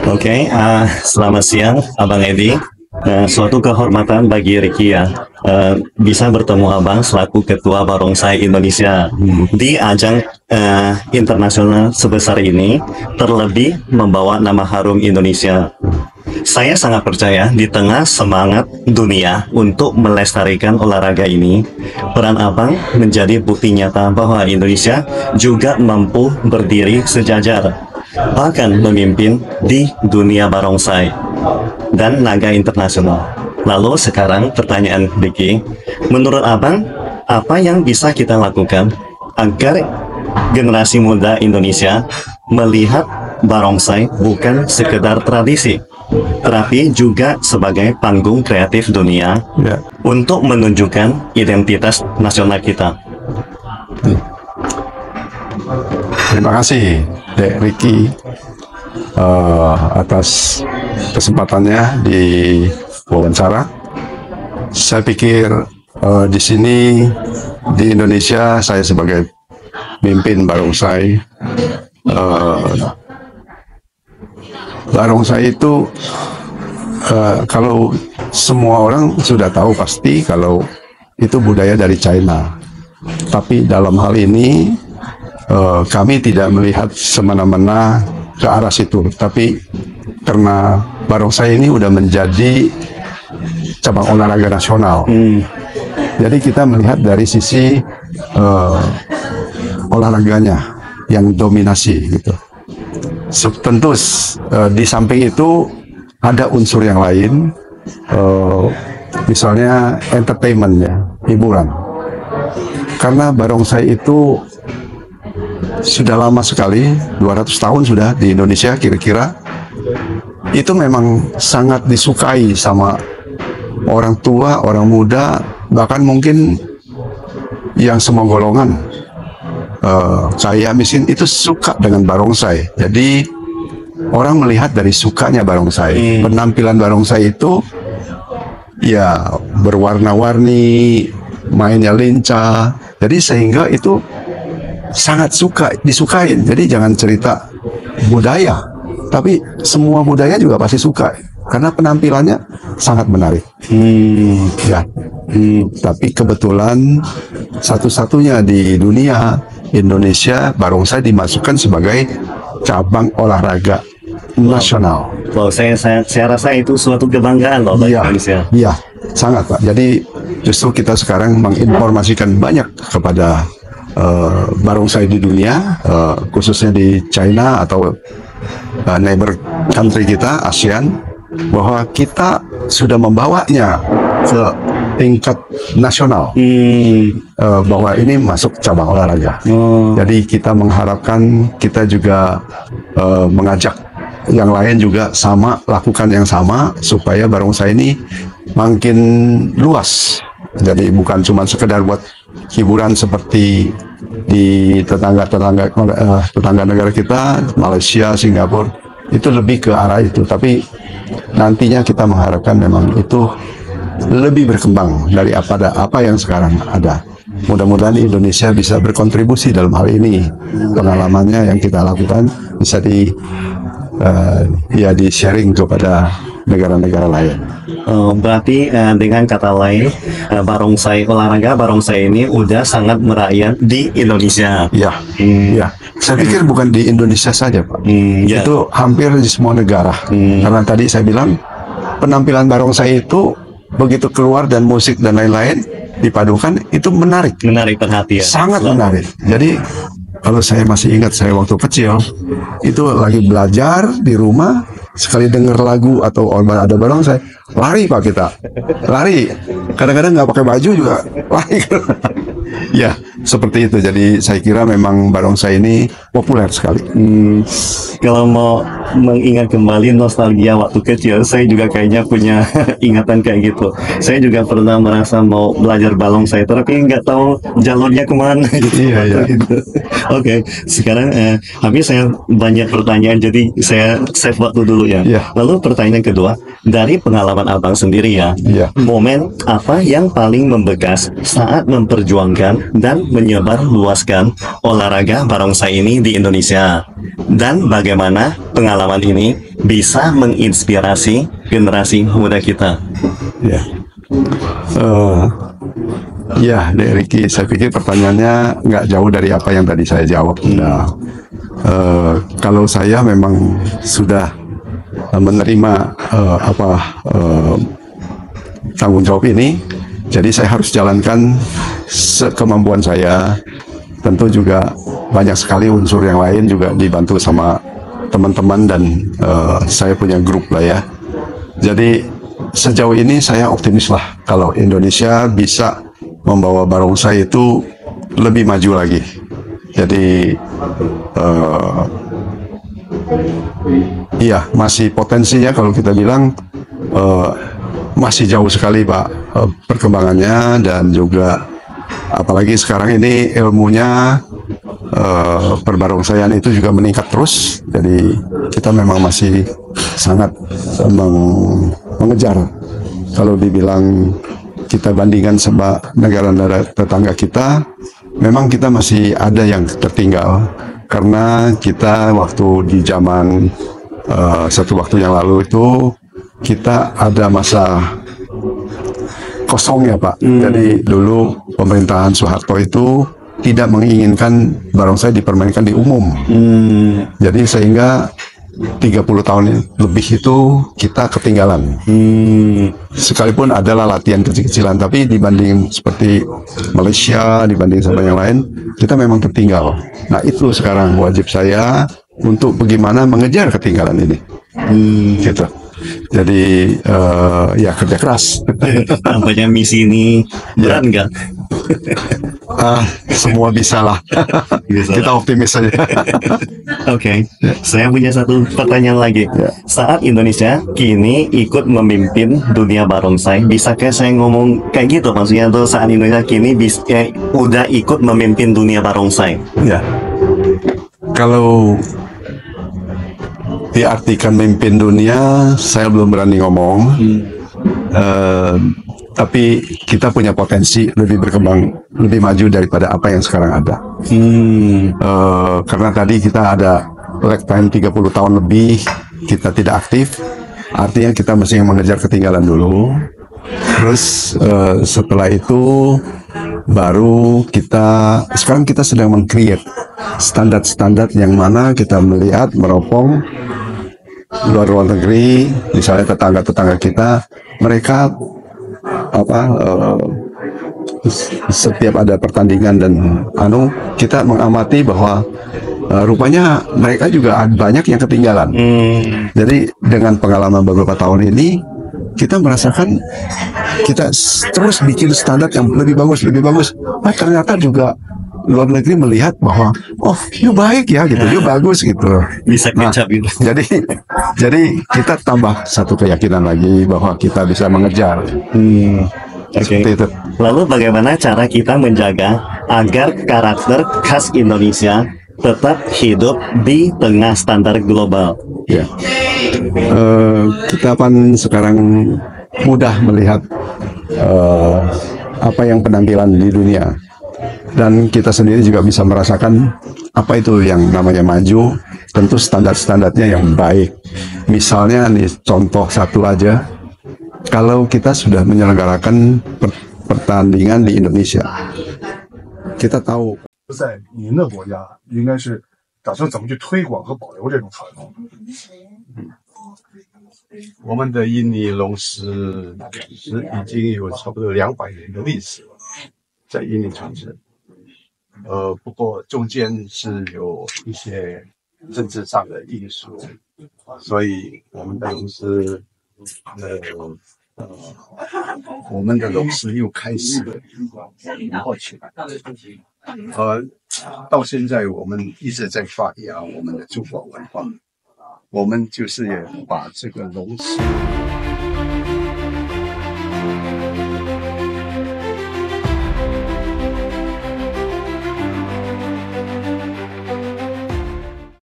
Oke, selamat siang, Abang Edi. Suatu kehormatan bagi Ricky ya, bisa bertemu Abang selaku Ketua Barongsai Indonesia di ajang internasional sebesar ini, terlebih membawa nama harum Indonesia. Saya sangat percaya di tengah semangat dunia untuk melestarikan olahraga ini, peran Abang menjadi bukti nyata bahwa Indonesia juga mampu berdiri sejajar, bahkan memimpin di dunia barongsai dan laga internasional. Lalu sekarang pertanyaan Ricky, menurut Abang, apa yang bisa kita lakukan agar generasi muda Indonesia melihat barongsai bukan sekedar tradisi, tetapi juga sebagai panggung kreatif dunia untuk menunjukkan identitas nasional kita? Terima kasih Dek Ricky atas kesempatannya di wawancara. Saya pikir di sini di Indonesia saya sebagai pemimpin barongsai, barongsai itu kalau semua orang sudah tahu pasti kalau itu budaya dari China. Tapi dalam hal ini kami tidak melihat semena-mena ke arah situ, tapi karena barongsai ini udah menjadi cabang olahraga nasional. Jadi kita melihat dari sisi olahraganya yang dominasi gitu. Tentu di samping itu ada unsur yang lain, misalnya entertainment ya, hiburan. Karena barongsai itu sudah lama sekali, 200 tahun sudah di Indonesia kira-kira. Itu memang sangat disukai sama orang tua, orang muda, bahkan mungkin yang semua golongan, kaya miskin itu suka dengan barongsai. Jadi orang melihat dari sukanya barongsai. Penampilan barongsai itu ya berwarna-warni, mainnya lincah. Jadi sehingga itu sangat disukain. Jadi jangan cerita budaya, tapi semua budaya juga pasti suka karena penampilannya sangat menarik. Tapi kebetulan satu-satunya di dunia Indonesia barongsai dimasukkan sebagai cabang olahraga nasional. Wow, saya rasa itu suatu kebanggaan loh bagi Indonesia. Iya, sangat Pak. Jadi justru kita sekarang menginformasikan banyak kepada barongsai di dunia, khususnya di China atau neighbor country kita, ASEAN, bahwa kita sudah membawanya ke tingkat nasional, bahwa ini masuk cabang olahraga. Jadi kita mengharapkan, kita juga mengajak yang lain juga sama, lakukan yang sama, supaya barongsai ini makin luas. Jadi bukan cuma sekedar buat hiburan seperti di tetangga negara kita, Malaysia, Singapura, itu lebih ke arah itu. Tapi nantinya kita mengharapkan memang itu lebih berkembang dari apa yang sekarang ada. Mudah-mudahan Indonesia bisa berkontribusi dalam hal ini. Pengalamannya yang kita lakukan bisa di sharing kepada negara-negara lain. Berarti dengan kata lain, olahraga barongsai ini udah sangat merakyat di Indonesia. Iya. Saya pikir bukan di Indonesia saja, Pak. Itu hampir di semua negara. Karena tadi saya bilang penampilan barongsai itu begitu keluar dan musik dan lain-lain dipadukan itu menarik perhatian. Sangat menarik. Jadi kalau saya masih ingat, saya waktu kecil itu lagi belajar di rumah, sekali dengar lagu atau ada barongsai, lari Pak kita, lari. Kadang-kadang nggak pakai baju juga, lari. Ya, seperti itu. Jadi saya kira memang barongsai ini populer sekali. Kalau mau mengingat kembali nostalgia waktu kecil, saya juga kayaknya punya ingatan kayak gitu. Saya juga pernah merasa mau belajar barongsai, tapi nggak tahu jalurnya kemana gitu. Oke, sekarang habis saya banyak pertanyaan, jadi saya save waktu dulu ya. Lalu pertanyaan kedua, dari pengalaman Abang sendiri ya, momen apa yang paling membekas saat memperjuangkan dan menyebar luaskan olahraga barongsai ini di Indonesia, dan bagaimana pengalaman ini bisa menginspirasi generasi muda kita? Ya, ya, Ricky, saya pikir pertanyaannya nggak jauh dari apa yang tadi saya jawab. Nah, kalau saya memang sudah menerima tanggung jawab ini, jadi saya harus jalankan sekemampuan saya. Tentu juga banyak sekali unsur yang lain juga dibantu sama teman-teman dan saya punya grup lah ya. Jadi sejauh ini saya optimis lah kalau Indonesia bisa membawa barongsai itu lebih maju lagi. Jadi iya, masih potensinya kalau kita bilang masih jauh sekali Pak perkembangannya, dan juga apalagi sekarang ini ilmunya perbarongsaian itu juga meningkat terus. Jadi kita memang masih sangat mengejar. Kalau dibilang kita bandingkan sama negara-negara tetangga kita, memang kita masih ada yang tertinggal. Karena kita waktu di zaman satu waktu yang lalu itu kita ada masa kosong ya Pak. Jadi dulu pemerintahan Soeharto itu tidak menginginkan barongsai dipermainkan di umum. Jadi sehingga 30 tahun lebih itu kita ketinggalan. Sekalipun adalah latihan kecil-kecilan, tapi dibanding seperti Malaysia, dibanding sama yang lain, kita memang tertinggal. Nah itu sekarang wajib saya untuk bagaimana mengejar ketinggalan ini. Gitu. Jadi ya kerja keras. Tampaknya misi ini berat nggak? Semua bisa lah. Kita optimis saja. Oke, saya punya satu pertanyaan lagi. Saat Indonesia kini ikut memimpin dunia barongsai, bisakah saya ngomong kayak gitu? Maksudnya tuh saat Indonesia kini udah ikut memimpin dunia barongsai. Ya, kalau diartikan memimpin dunia, saya belum berani ngomong. Tapi kita punya potensi lebih berkembang, lebih maju daripada apa yang sekarang ada. Karena tadi kita ada lag time 30 tahun lebih, kita tidak aktif. Artinya kita mesti mengejar ketinggalan dulu. Terus setelah itu baru sekarang kita sedang meng-create standar-standar yang mana kita melihat meropong luar negeri, misalnya tetangga-tetangga kita, mereka setiap ada pertandingan dan kita mengamati bahwa rupanya mereka juga banyak yang ketinggalan. Jadi dengan pengalaman beberapa tahun ini, kita merasakan kita terus bikin standar yang lebih bagus. Ternyata juga luar negeri melihat bahwa you baik ya gitu, you bagus gitu. Bisa kecap gitu. Jadi kita tambah satu keyakinan lagi bahwa kita bisa mengejar. Seperti itu. Lalu bagaimana cara kita menjaga agar karakter khas Indonesia tetap hidup di tengah standar global? Ya, kita kan sekarang mudah melihat apa yang penampilan di dunia. Dan kita sendiri juga bisa merasakan apa itu yang namanya maju, tentu standar-standarnya yang baik. Misalnya nih contoh satu aja, kalau kita sudah menyelenggarakan pertandingan di Indonesia, kita tahu 在您的国家应该是打算怎么去推广和保留这种传统？我们的印尼龙狮是已经有差不多200年的历史了，在印尼传承。不过中间是有一些政治上的因素，所以我们的龙狮，我们的龙狮又开始活络起来。到现在我们一直在发扬我们的中国文化，我们就是也把这个龙狮。